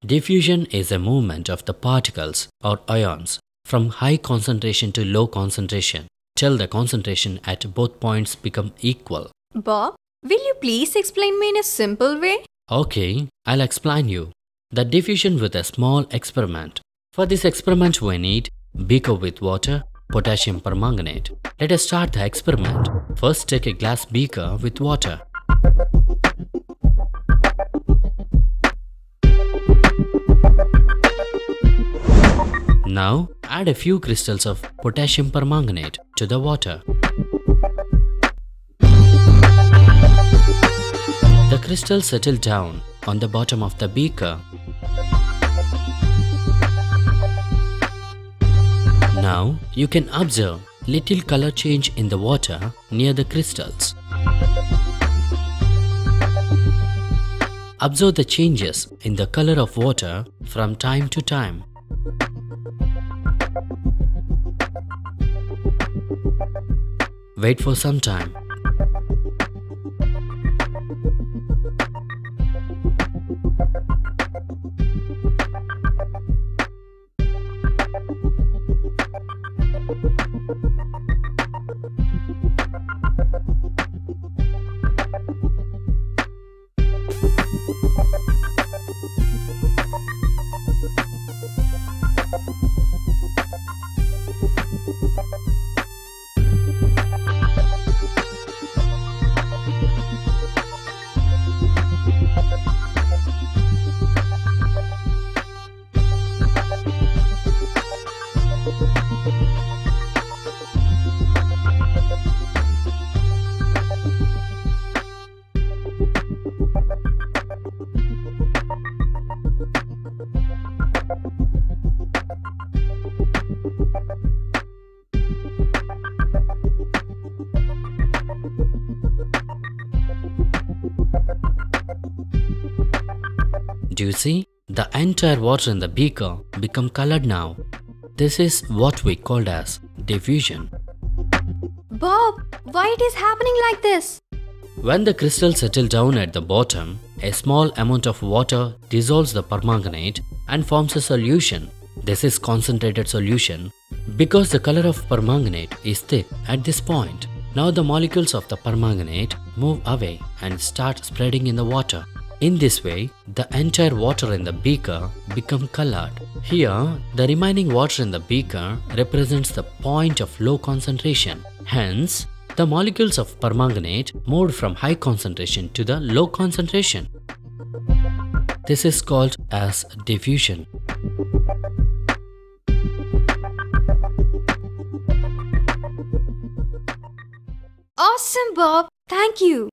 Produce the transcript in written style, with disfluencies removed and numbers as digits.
Diffusion is a movement of the particles or ions from high concentration to low concentration till the concentration at both points become equal. Bob, will you please explain me in a simple way? Okay, I'll explain you. The diffusion with a small experiment. For this experiment we need beaker with water, potassium permanganate. Let us start the experiment. First take a glass beaker with water. Now add a few crystals of potassium permanganate to the water. The crystals settle down on the bottom of the beaker. Now you can observe little color change in the water near the crystals. Observe the changes in the color of water from time to time. Wait for some time. Do you see? The entire water in the beaker become colored now. This is what we called as diffusion. Bob, why it is happening like this? When the crystals settle down at the bottom, a small amount of water dissolves the permanganate and forms a solution. This is concentrated solution because the color of permanganate is thick at this point. Now the molecules of the permanganate move away and start spreading in the water. In this way, the entire water in the beaker become colored. Here, the remaining water in the beaker represents the point of low concentration. Hence, the molecules of permanganate moved from high concentration to the low concentration. This is called as diffusion. Awesome, Bob. Thank you.